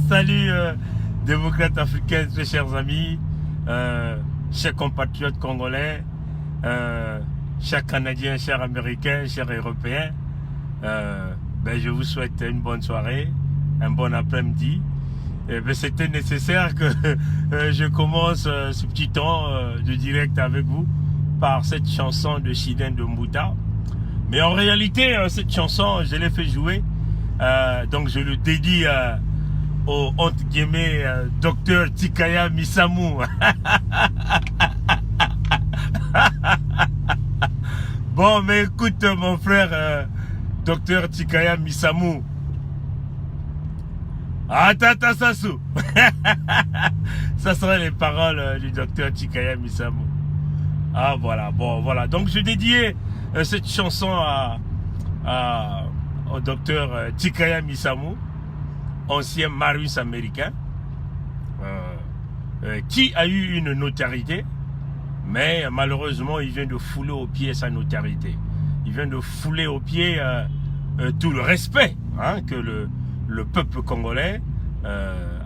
Salut, démocrates africains, très chers amis, chers compatriotes congolais, chers Canadiens, chers Américains, chers Européens. Je vous souhaite une bonne soirée, un bon après-midi. C'était nécessaire que je commence ce petit temps de direct avec vous par cette chanson de Chidin de Mbouta. Mais en réalité, cette chanson, je l'ai fait jouer. Donc je le dédie au entre guillemets docteur Tikaya Misamou. Bon, mais écoute mon frère docteur Tikaya Misamou. Attends, Sassou. Ça seraient les paroles du docteur Tikaya Misamou. Ah voilà, bon voilà. Donc je dédiais cette chanson au docteur Tikaya Misamou, ancien Marius américain, qui a eu une notoriété, mais malheureusement il vient de fouler aux pieds sa notoriété. Il vient de fouler aux pieds tout le respect que le peuple congolais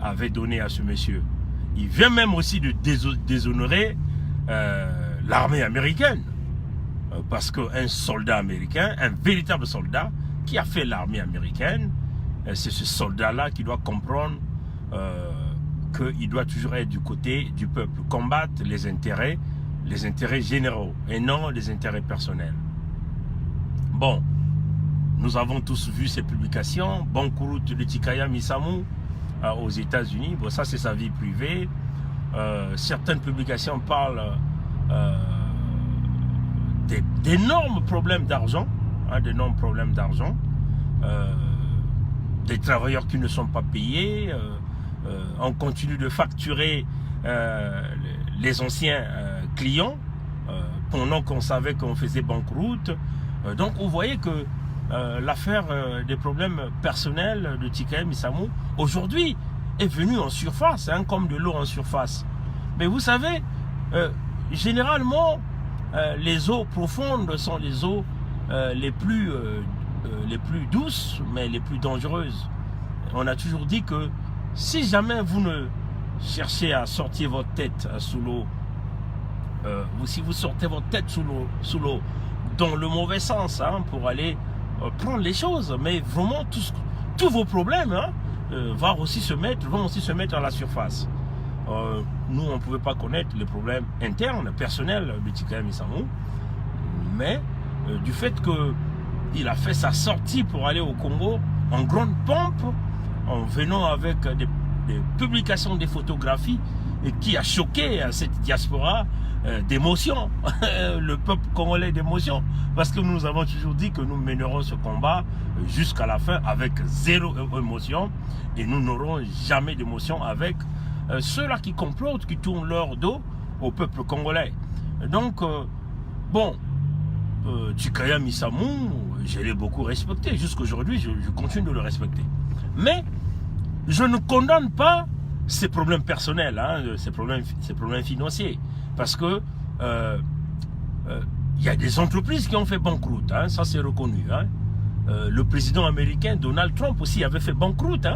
avait donné à ce monsieur. Il vient même aussi de déshonorer l'armée américaine. Parce qu'un soldat américain, un véritable soldat qui a fait l'armée américaine, c'est ce soldat-là qui doit comprendre qu'il doit toujours être du côté du peuple, combattre les intérêts généraux et non les intérêts personnels. Bon, nous avons tous vu ces publications. Banqueroute de Tikaya Misamou aux États-Unis. Bon, ça c'est sa vie privée. Certaines publications parlent d'énormes problèmes d'argent, d'énormes problèmes d'argent, des travailleurs qui ne sont pas payés. On continue de facturer les anciens clients pendant qu'on savait qu'on faisait banqueroute. Donc vous voyez que l'affaire des problèmes personnels de Tikaya Misamou aujourd'hui est venue en surface, comme de l'eau en surface. Mais vous savez, généralement les eaux profondes sont les eaux les plus douces, mais les plus dangereuses. On a toujours dit que si jamais vous ne cherchez à sortir votre tête sous l'eau, ou si vous sortez votre tête sous l'eau, dans le mauvais sens, pour aller prendre les choses, mais vraiment tous vos problèmes vont aussi se mettre à la surface. Nous, on ne pouvait pas connaître les problèmes internes, personnels de Tikaya Misamou, mais du fait qu'il a fait sa sortie pour aller au Congo en grande pompe, en venant avec des publications, des photographies, et qui a choqué cette diaspora d'émotion, le peuple congolais d'émotion, parce que nous avons toujours dit que nous mènerons ce combat jusqu'à la fin avec zéro émotion, et nous n'aurons jamais d'émotion avec ceux-là qui complotent, qui tournent leur dos au peuple congolais. Donc, Tikaya Misamou, je l'ai beaucoup respecté. Jusqu'aujourd'hui, je continue de le respecter. Mais, je ne condamne pas ses problèmes personnels, ses problèmes financiers. Parce que y a des entreprises qui ont fait banqueroute, ça c'est reconnu. Le président américain Donald Trump aussi avait fait banqueroute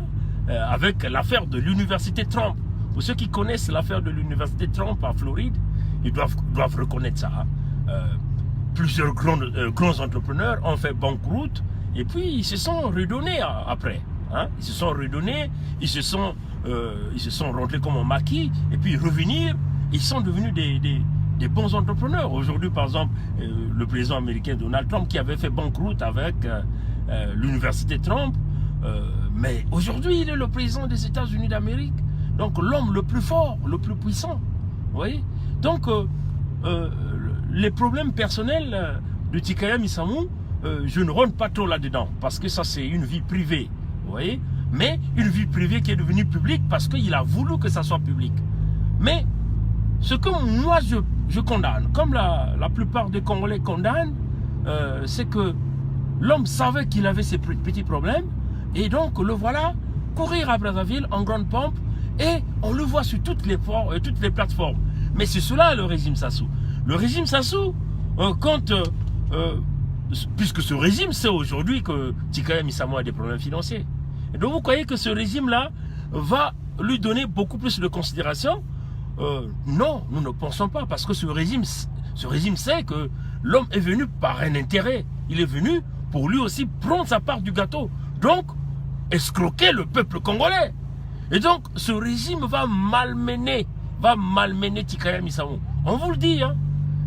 avec l'affaire de l'université Trump. Pour ceux qui connaissent l'affaire de l'université Trump à Floride, ils doivent reconnaître ça. Plusieurs grands entrepreneurs ont fait banqueroute et puis ils se sont redonnés après. Ils se sont redonnés, ils se sont rentrés comme un maquis et puis revenir, ils sont devenus des bons entrepreneurs. Aujourd'hui, par exemple, le président américain Donald Trump qui avait fait banqueroute avec l'université Trump, mais aujourd'hui, il est le président des États-Unis d'Amérique. Donc l'homme le plus fort, le plus puissant. Vous voyez? Donc les problèmes personnels de Tikaya Misamou, je ne rentre pas trop là-dedans. Parce que ça c'est une vie privée. Vous voyez? Mais une vie privée qui est devenue publique parce qu'il a voulu que ça soit public. Mais ce que moi je condamne, comme la plupart des Congolais condamnent, c'est que l'homme savait qu'il avait ces petits problèmes. Et donc le voilà courir à Brazzaville en grande pompe. Et on le voit sur toutes les plateformes. Mais c'est cela le régime Sassou. Le régime Sassou, quand puisque ce régime sait aujourd'hui que Tikaya Misamo a des problèmes financiers. Et donc vous croyez que ce régime-là va lui donner beaucoup plus de considération? Non, nous ne pensons pas, parce que ce régime sait que l'homme est venu par un intérêt. Il est venu pour lui aussi prendre sa part du gâteau. Donc, escroquer le peuple congolais. Et donc, ce régime va malmener Tikaya Misamo. On vous le dit, hein.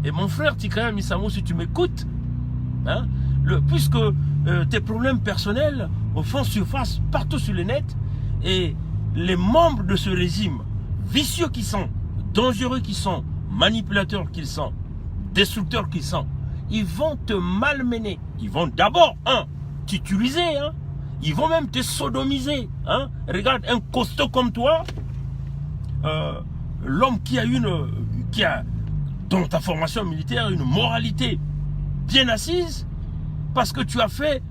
Et mon frère Tikaya Misamo, si tu m'écoutes, hein, puisque tes problèmes personnels font surface partout sur le net, et les membres de ce régime, vicieux qu'ils sont, dangereux qu'ils sont, manipulateurs qu'ils sont, destructeurs qu'ils sont, ils vont te malmener. Ils vont d'abord, t'utiliser, hein. Ils vont même te sodomiser, hein. Regarde, un costaud comme toi, l'homme qui a dans ta formation militaire une moralité bien assise, parce que tu as fait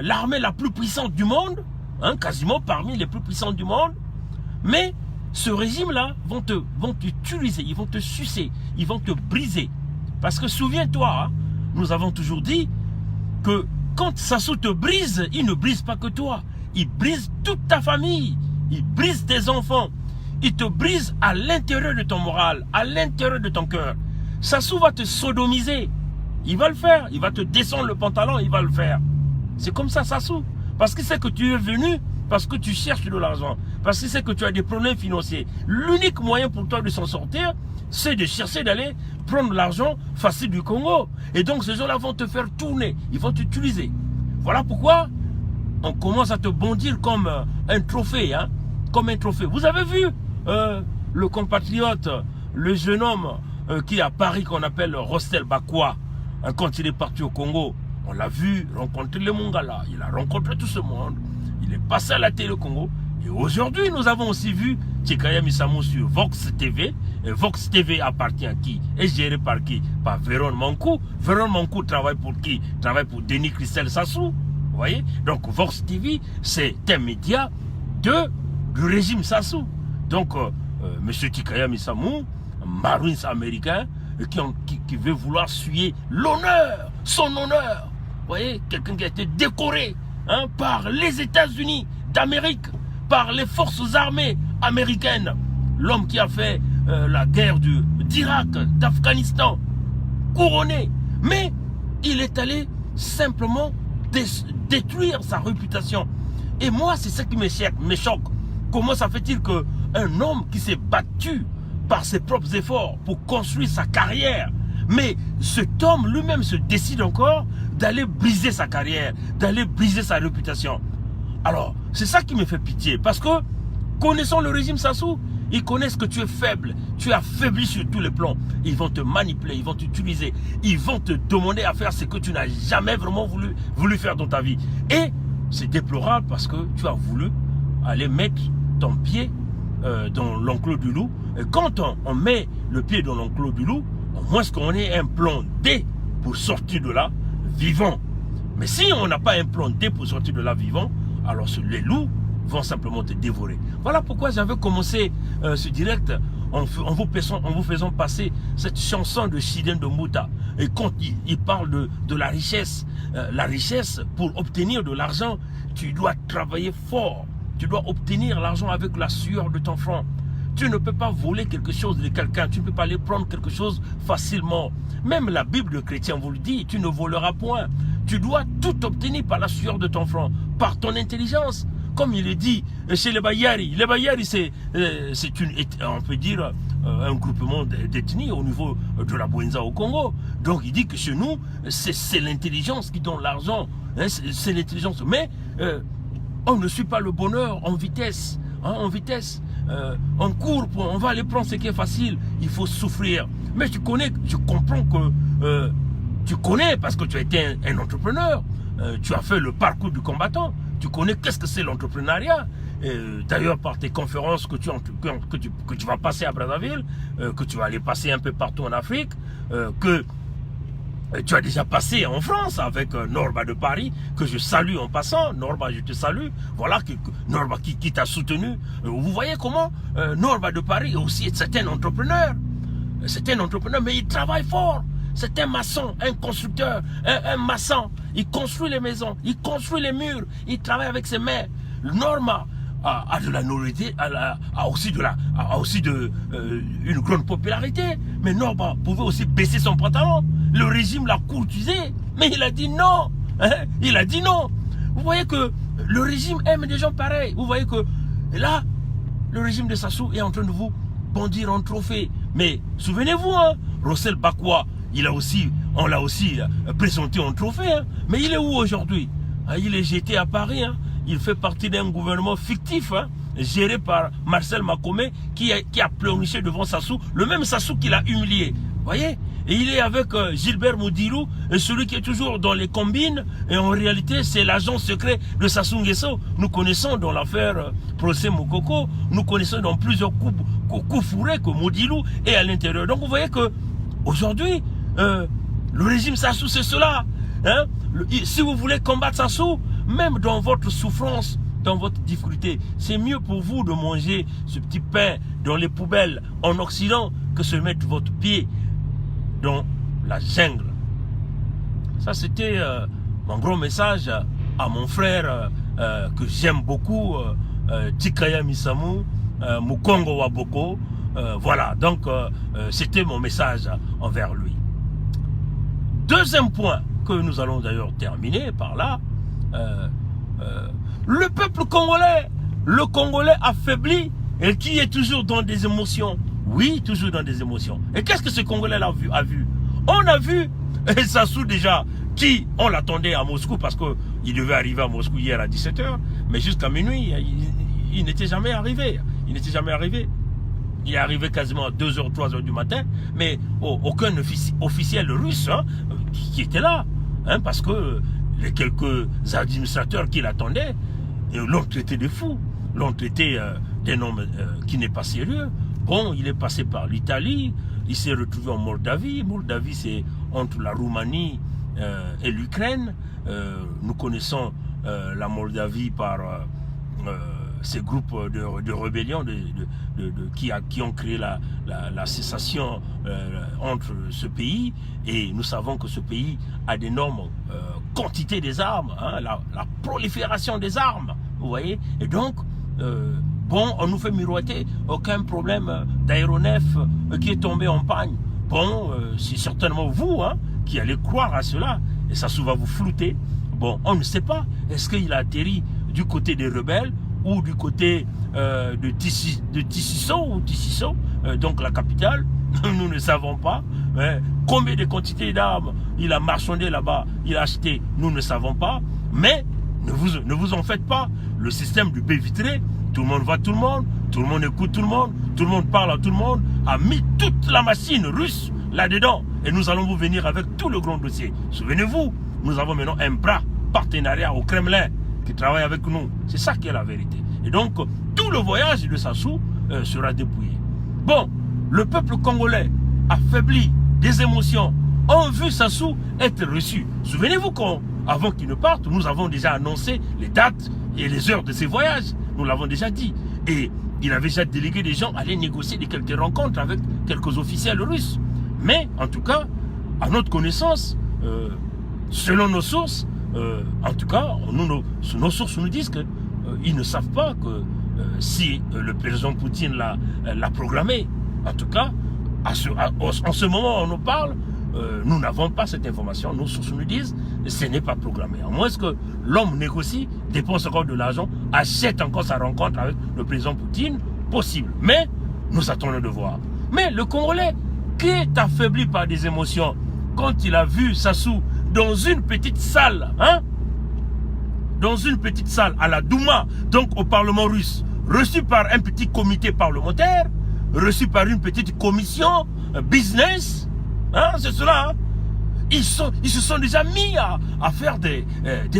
l'armée la plus puissante du monde, hein, quasiment parmi les plus puissantes du monde, mais ce régime-là vont t'utiliser, ils vont te sucer, ils vont te briser. Parce que souviens-toi, hein, nous avons toujours dit que quand Sassou te brise, il ne brise pas que toi, il brise toute ta famille, il brise tes enfants, il te brise à l'intérieur de ton moral, à l'intérieur de ton cœur. Sassou va te sodomiser, il va le faire, il va te descendre le pantalon, il va le faire. C'est comme ça Sassou, parce qu'il sait que tu es venu, parce que tu cherches de l'argent, parce qu'il sait que tu as des problèmes financiers. L'unique moyen pour toi de s'en sortir, c'est de chercher d'aller prendre l'argent facile du Congo. Et donc ces gens-là vont te faire tourner, ils vont t'utiliser. Voilà pourquoi on commence à te bondir comme un trophée, hein, comme un trophée. Vous avez vu le compatriote, le jeune homme qui est à Paris, qu'on appelle Rostel Bakwa, hein, quand il est parti au Congo, on l'a vu rencontrer les Mongala, il a rencontré tout ce monde, il est passé à la télé Congo. Et aujourd'hui, nous avons aussi vu Tikaya Misamo sur Vox TV. Et Vox TV appartient à qui? Est géré par qui? Par Véron Mankou. Véron Mankou travaille pour qui? Travaille pour Denis Christel Sassou. Vous voyez? Donc Vox TV, c'est un média du régime Sassou. Donc, M. Tikaya Misamo, Marines américain, qui veut vouloir suyer l'honneur, son honneur. Vous voyez? Quelqu'un qui a été décoré, hein, par les États-Unis d'Amérique, par les forces armées américaines. L'homme qui a fait la guerre d'Irak, d'Afghanistan, couronné. Mais il est allé simplement détruire sa réputation. Et moi, c'est ça qui me choque. Comment ça fait-il qu'un homme qui s'est battu par ses propres efforts pour construire sa carrière, mais cet homme lui-même se décide encore d'aller briser sa carrière, d'aller briser sa réputation. Alors, c'est ça qui me fait pitié, parce que, connaissant le régime Sassou, ils connaissent que tu es faible, tu es affaibli sur tous les plans. Ils vont te manipuler, ils vont t'utiliser, ils vont te demander à faire ce que tu n'as jamais vraiment voulu faire dans ta vie. Et c'est déplorable parce que tu as voulu aller mettre ton pied dans l'enclos du loup. Et quand on met le pied dans l'enclos du loup, au moins qu'on ait un plan D pour sortir de là vivant. Mais si on n'a pas un plan D pour sortir de là vivant, alors les loups vont simplement te dévorer. Voilà pourquoi j'avais commencé ce direct en vous faisant passer cette chanson de Chiden de Mouta. Et quand il parle de la richesse, pour obtenir de l'argent, tu dois travailler fort. Tu dois obtenir l'argent avec la sueur de ton front. Tu ne peux pas voler quelque chose de quelqu'un, tu ne peux pas aller prendre quelque chose facilement. Même la Bible chrétienne vous le dit, tu ne voleras point. Tu dois tout obtenir par la sueur de ton front, par ton intelligence. Comme il est dit chez les Bayari. Les Bayari, c'est on peut dire, un groupement d'ethnies au niveau de la Bouenza au Congo. Donc il dit que chez nous, c'est l'intelligence qui donne l'argent. Hein, c'est l'intelligence. Mais on ne suit pas le bonheur en vitesse. Hein, en vitesse. On court, on va aller prendre ce qui est facile. Il faut souffrir. Mais je comprends que tu connais parce que tu as été un entrepreneur. Tu as fait le parcours du combattant. Tu connais qu'est-ce que c'est l'entrepreneuriat. D'ailleurs, par tes conférences que tu vas passer à Brazzaville, que tu vas aller passer un peu partout en Afrique, que tu as déjà passé en France avec Norba de Paris, que je salue en passant. Norba, je te salue. Voilà, Norba qui t'a soutenu. Vous voyez comment Norba de Paris aussi, c'est un entrepreneur. C'est un entrepreneur, mais il travaille fort. c'est un maçon, un constructeur, un maçon. Il construit les maisons, il construit les murs, il travaille avec ses mains. Norma a de la notoriété, a aussi une grande popularité. Mais Norma pouvait aussi baisser son pantalon. Le régime l'a courtisé, mais il a dit non. Hein? Il a dit non. Vous voyez que le régime aime des gens pareils. Vous voyez que là, le régime de Sassou est en train de vous bondir en trophée. Mais souvenez-vous, hein, Rossel Bakwa, on l'a aussi présenté en trophée. Hein. Mais il est où aujourd'hui? Il est jeté à Paris. Hein. Il fait partie d'un gouvernement fictif, hein, géré par Marcel Makome, qui a pleurniché devant Sassou, le même Sassou qui l'a humilié. Vous voyez? Et il est avec Gilbert Moudirou, celui qui est toujours dans les combines. Et en réalité, c'est l'agent secret de Sassou Nguesso. Nous connaissons dans l'affaire procès Moukoko, nous connaissons dans plusieurs coups fourrés que Moudirou est à l'intérieur. Donc vous voyez que aujourd'hui, le régime Sassou, c'est cela. Hein? Si vous voulez combattre Sassou, même dans votre souffrance, dans votre difficulté, c'est mieux pour vous de manger ce petit pain dans les poubelles en Occident que se mettre votre pied dans la jungle. Ça, c'était mon gros message à mon frère que j'aime beaucoup, Tikaya Misamu, Mukongo Waboko. Voilà, donc c'était mon message envers lui. Deuxième point que nous allons d'ailleurs terminer par là, le peuple congolais, le Congolais affaibli et qui est toujours dans des émotions. Oui, toujours dans des émotions. Et qu'est-ce que ce Congolais-là a vu? On a vu Sassou déjà, qui on l'attendait à Moscou parce qu'il devait arriver à Moscou hier à 17 h, mais jusqu'à minuit, il n'était jamais arrivé. Il n'était jamais arrivé. Il est arrivé quasiment à 2 h, 3 h du matin, mais aucun officiel russe hein, qui était là. Hein, parce que les quelques administrateurs qui l'attendaient l'ont traité de fou, l'ont traité d'un homme qui n'est pas sérieux. Bon, il est passé par l'Italie, il s'est retrouvé en Moldavie. Moldavie, c'est entre la Roumanie et l'Ukraine. Nous connaissons la Moldavie par ces groupes de rébellion qui ont créé la cessation entre ce pays. Et nous savons que ce pays a d'énormes quantités des armes, hein, la prolifération des armes, vous voyez. Et donc, bon, on nous fait miroiter aucun problème d'aéronef qui est tombé en panne. Bon, c'est certainement vous hein, qui allez croire à cela, et ça va vous flouter. Bon, on ne sait pas, est-ce qu'il a atterri du côté des rebelles ou du côté de Tissiso, donc la capitale. Nous ne savons pas. Combien de quantités d'armes il a marchandé là-bas, il a acheté, nous ne savons pas. Mais ne vous en faites pas. Le système du baie vitré, tout le monde voit tout le monde écoute tout le monde parle à tout le monde, a mis toute la machine russe là-dedans. Et nous allons vous venir avec tout le grand dossier. Souvenez-vous, nous avons maintenant un bras partenariat au Kremlin qui travaille avec nous. C'est ça qui est la vérité. Et donc, tout le voyage de Sassou sera dépouillé. Bon, le peuple congolais, affaibli des émotions, ont vu Sassou être reçu. Souvenez-vous qu'avant qu'il ne parte, nous avons déjà annoncé les dates et les heures de ses voyages. Nous l'avons déjà dit. Et il avait déjà délégué des gens à aller négocier quelques rencontres avec quelques officiels russes. Mais, en tout cas, à notre connaissance, selon nos sources, en tout cas, nos sources nous disent qu'ils ne savent pas que si le président Poutine l'a programmé. En tout cas, en ce moment où on nous parle, nous n'avons pas cette information. Nos sources nous disent que ce n'est pas programmé. À moins que l'homme négocie, dépense encore de l'argent, achète encore sa rencontre avec le président Poutine, possible. Mais nous attendons de voir. Mais le Congolais, qui est affaibli par des émotions, quand il a vu Sassou dans une petite salle, hein, dans une petite salle à la Douma, donc au Parlement russe, reçu par un petit comité parlementaire, reçu par une petite commission business, hein, c'est cela. Hein. Ils se sont déjà mis à faire des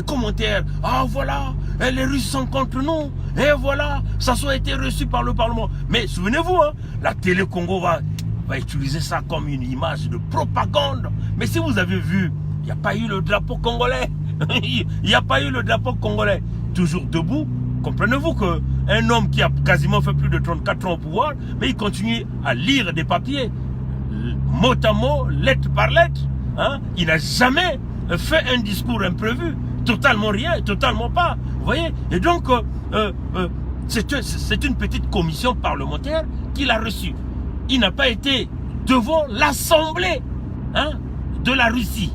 commentaires. Ah voilà, les Russes sont contre nous. Et voilà, Sassou a été reçu par le Parlement. Mais souvenez-vous, hein, la télé Congo va utiliser ça comme une image de propagande. Mais si vous avez vu, il n'y a pas eu le drapeau congolais. Il n'y a pas eu le drapeau congolais. Toujours debout. Comprenez-vous qu'un homme qui a quasiment fait plus de 34 ans au pouvoir, mais il continue à lire des papiers. mot à mot, lettre par lettre. Hein, il n'a jamais fait un discours imprévu. Totalement rien, totalement pas. Vous voyez? Et donc, c'est une petite commission parlementaire qu'il a reçue. Il n'a pas été devant l'Assemblée, hein, de la Russie.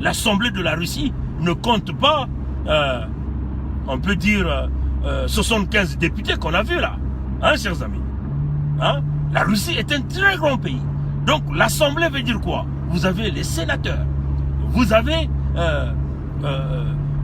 L'Assemblée de la Russie ne compte pas, on peut dire, 75 députés qu'on a vus là. Hein, chers amis? Hein? La Russie est un très grand pays. Donc, l'Assemblée veut dire quoi? Vous avez les sénateurs, vous avez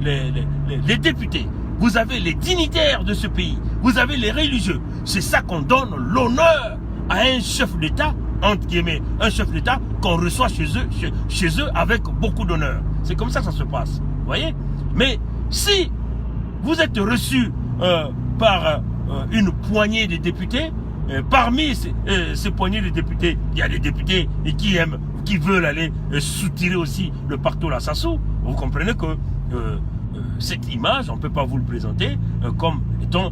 les députés, vous avez les dignitaires de ce pays, vous avez les religieux. C'est ça qu'on donne l'honneur à un chef d'État, entre guillemets, un chef d'État qu'on reçoit chez eux avec beaucoup d'honneur. C'est comme ça que ça se passe. Vous voyez? Mais si vous êtes reçu par une poignée de députés, parmi ces poignées de députés, il y a des députés qui veulent aller soutirer aussi le pactole à Sassou. Vous comprenez que cette image, on ne peut pas vous le présenter comme étant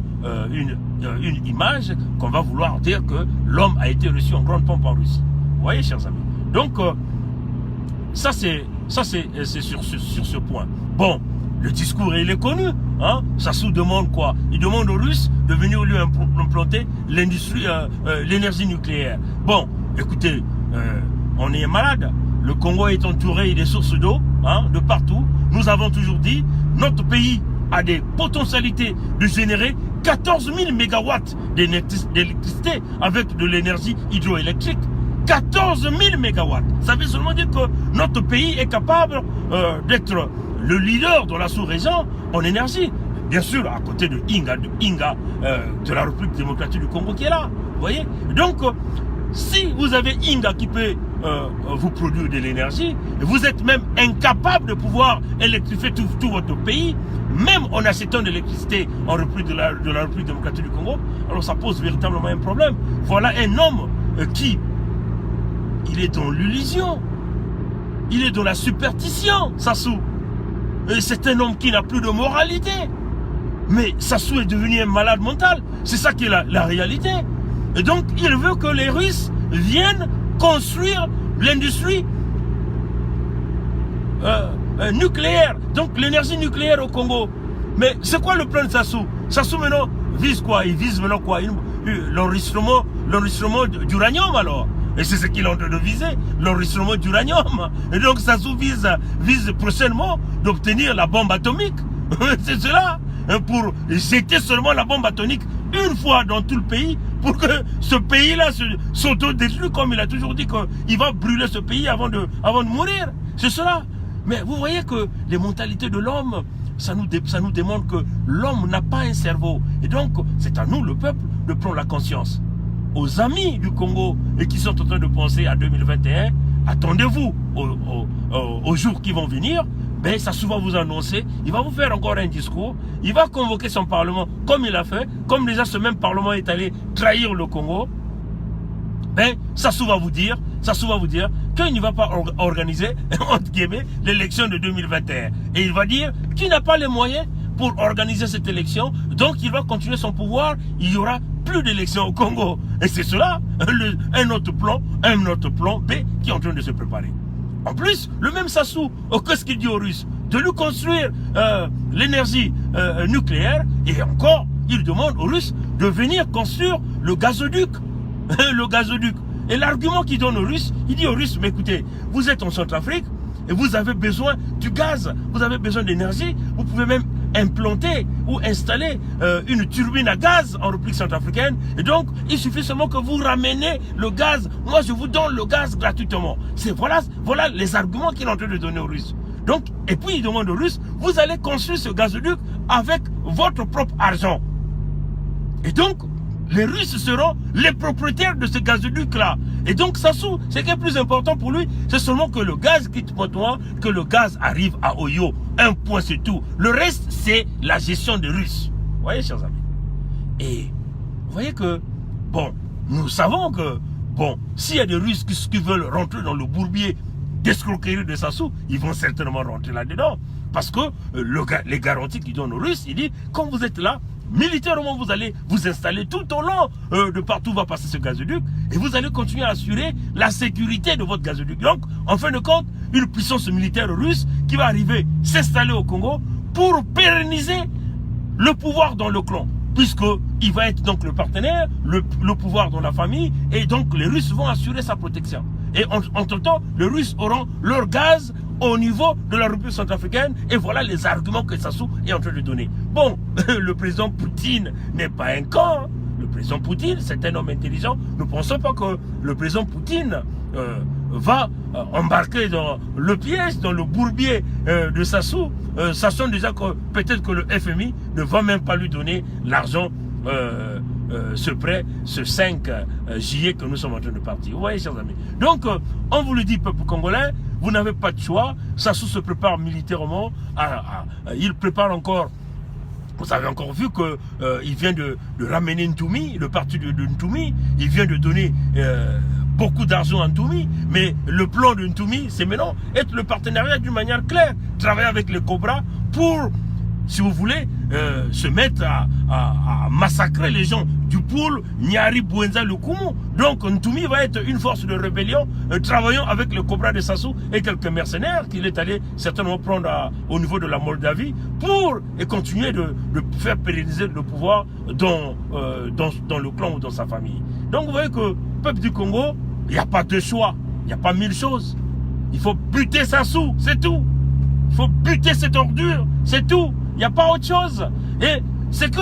une image qu'on va vouloir dire que l'homme a été reçu en grande pompe en Russie. Vous voyez, chers amis? Donc, ça c'est sur ce point. Bon, le discours, il est connu. Hein? Sassou demande quoi? Il demande aux Russes de venir lui implanter l'industrie, l'énergie nucléaire. Bon, écoutez, on est malade. Le Congo est entouré des sources d'eau, hein, de partout. Nous avons toujours dit, notre pays a des potentialités de générer 14 000 mégawatts d'électricité avec de l'énergie hydroélectrique. 14 000 mégawatts. Ça veut seulement dire que notre pays est capable d'être le leader de la sous-région en énergie. Bien sûr, à côté de Inga, de la République démocratique du Congo qui est là. Vous voyez? Donc, si vous avez Inga qui peut vous produire de l'énergie, vous êtes même incapable de pouvoir électrifier tout votre pays, même en achetant de l'électricité en République de la République démocratique du Congo, alors ça pose véritablement un problème. Voilà un homme qui, il est dans l'illusion, il est dans la superstition, Sassou. C'est un homme qui n'a plus de moralité. Mais Sassou est devenu un malade mental. C'est ça qui est la réalité. Et donc, il veut que les Russes viennent construire l'industrie nucléaire. Donc, l'énergie nucléaire au Congo. Mais c'est quoi le plan de Sassou? Sassou maintenant vise quoi? Il vise maintenant quoi? L'enregistrement d'uranium alors. Et c'est ce qu'il est en train de viser, l'enregistrement d'uranium. Et donc Sassou vise prochainement d'obtenir la bombe atomique. C'est cela. Pour jeter seulement la bombe atomique une fois dans tout le pays, pour que ce pays-là s'autodétruise, comme il a toujours dit qu'il va brûler ce pays avant de mourir. C'est cela. Mais vous voyez que les mentalités de l'homme, ça nous démontre que l'homme n'a pas un cerveau. Et donc, c'est à nous, le peuple, de prendre la conscience. Aux amis du Congo et qui sont en train de penser à 2021, attendez-vous aux jours qui vont venir. Ben, Sassou va vous annoncer, il va vous faire encore un discours, il va convoquer son parlement comme il a fait, comme déjà ce même parlement est allé trahir le Congo. Ben, Sassou va vous dire qu'il ne va pas organiser, entre guillemets, l'élection de 2021. Et il va dire qu'il n'a pas les moyens pour organiser cette élection, donc il va continuer son pouvoir, il y aura plus d'élections au Congo. Et c'est cela, un autre plan B qui est en train de se préparer. En plus, le même Sassou, qu'est-ce qu'il dit aux Russes? De lui construire l'énergie nucléaire, et encore, il demande aux Russes de venir construire le gazoduc. Le gazoduc. Et l'argument qu'il donne aux Russes, il dit aux Russes, mais écoutez, vous êtes en Centrafrique, et vous avez besoin du gaz, vous avez besoin d'énergie, vous pouvez même implanter ou installer une turbine à gaz en République centrafricaine. Et donc, il suffit seulement que vous ramenez le gaz. Moi, je vous donne le gaz gratuitement. Voilà les arguments qu'il est en train de donner aux Russes. Donc, et puis, il demande aux Russes, vous allez construire ce gazoduc avec votre propre argent. Et donc, les Russes seront les propriétaires de ce gazoduc-là. Et donc, Sassou, ce qui est plus important pour lui, c'est seulement que le gaz quitte Pointe-Noire, que le gaz arrive à Oyo. Un point, c'est tout. Le reste, c'est la gestion des Russes. Vous voyez, chers amis? Et vous voyez que, bon, nous savons que, bon, s'il y a des Russes qui veulent rentrer dans le bourbier d'escroquerie de Sassou, ils vont certainement rentrer là-dedans. Parce que les garanties qu'il donne aux Russes, il dit, quand vous êtes là, militairement, vous allez vous installer tout au long de partout où va passer ce gazoduc et vous allez continuer à assurer la sécurité de votre gazoduc. Donc, en fin de compte, une puissance militaire russe qui va arriver s'installer au Congo pour pérenniser le pouvoir dans le clan, puisqu'il va être donc le partenaire, le pouvoir dans la famille, et donc les Russes vont assurer sa protection. Et entre-temps, les Russes auront leur gaz au niveau de la République centrafricaine, et voilà les arguments que Sassou est en train de donner. Bon, le président Poutine n'est pas un con, le président Poutine, c'est un homme intelligent. Ne pensons pas que le président Poutine va embarquer dans le piège, dans le bourbier de Sassou, sachant déjà que peut-être que le FMI ne va même pas lui donner l'argent, ce prêt, ce 5 juillet que nous sommes en train de partir. Vous voyez, chers amis. Donc, on vous le dit, peuple congolais, vous n'avez pas de choix. Sassou se prépare militairement. Il prépare encore. Vous avez encore vu qu'il vient de ramener Ntoumi, le parti de Ntoumi. Il vient de donner beaucoup d'argent à Ntoumi. Mais le plan de Ntoumi, c'est maintenant être le partenariat d'une manière claire. Travailler avec les Cobras pour, si vous voulez, se mettre à massacrer les gens du pôle Nyari, Bouenza, Lukumu. Donc Ntoumi va être une force de rébellion, travaillant avec le Cobra de Sassou et quelques mercenaires qu'il est allé certainement prendre au niveau de la Moldavie pour continuer de faire pérenniser le pouvoir dans le clan ou dans sa famille. Donc vous voyez que peuple du Congo, il n'y a pas de choix, il n'y a pas mille choses. Il faut buter Sassou, c'est tout. Il faut buter cette ordure, c'est tout. Il n'y a pas autre chose. Et c'est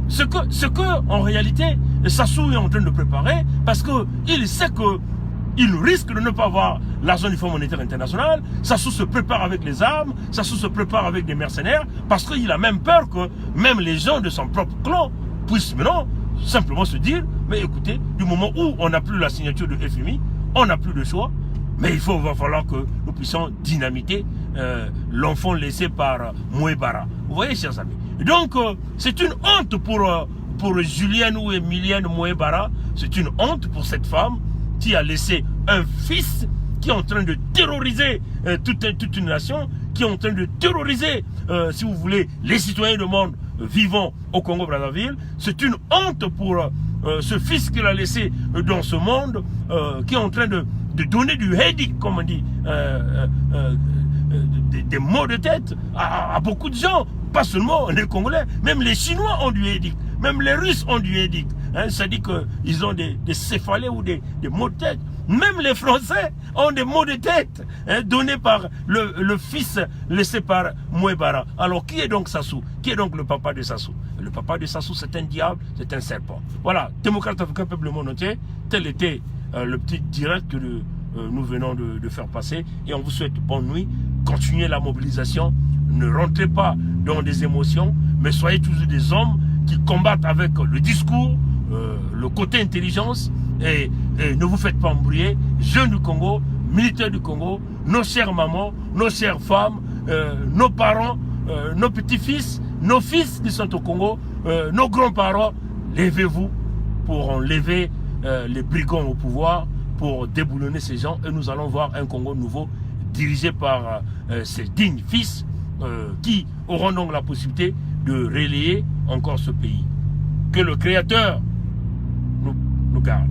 ce que en réalité, Sassou est en train de préparer, parce qu'il sait qu'il risque de ne pas avoir l'argent du Fonds monétaire international. Sassou se prépare avec les armes, Sassou se prépare avec des mercenaires, parce qu'il a même peur que même les gens de son propre clan puissent maintenant simplement se dire, mais écoutez, du moment où on n'a plus la signature de FMI, on n'a plus de choix, mais il va falloir que nous puissions dynamiter l'enfant laissé par Mouebara. Vous voyez, chers amis. Donc, c'est une honte pour Julienne ou Emilienne Mouebara. C'est une honte pour cette femme qui a laissé un fils qui est en train de terroriser toute une nation, qui est en train de terroriser, si vous voulez, les citoyens du monde vivant au Congo-Brazzaville. C'est une honte pour ce fils qu'il a laissé dans ce monde, qui est en train de donner du headache, comme on dit, des maux de tête à beaucoup de gens, pas seulement les Congolais, même les Chinois ont du headache, même les Russes ont du headache. Ça dit qu'ils ont des céphalées ou des maux de tête. Même les Français ont des maux de tête donnés par le fils laissé par Mouebara. Alors qui est donc Sassou? Qui est donc le papa de Sassou? Le papa de Sassou, c'est un diable, c'est un serpent. Voilà, démocrate africain, peuple du monde entier, tel était le petit direct que nous venons de faire passer. Et on vous souhaite bonne nuit. Continuez la mobilisation. Ne rentrez pas dans des émotions, mais soyez toujours des hommes qui combattent avec le discours, le côté intelligence, et ne vous faites pas embrouiller. Jeunes du Congo, militaires du Congo, nos chères mamans, nos chères femmes, nos parents, nos petits-fils, nos fils qui sont au Congo, nos grands-parents, levez-vous pour enlever les brigands au pouvoir, pour déboulonner ces gens, et nous allons voir un Congo nouveau dirigé par ces dignes fils qui auront donc la possibilité de relayer encore ce pays. Que le Créateur nous garde.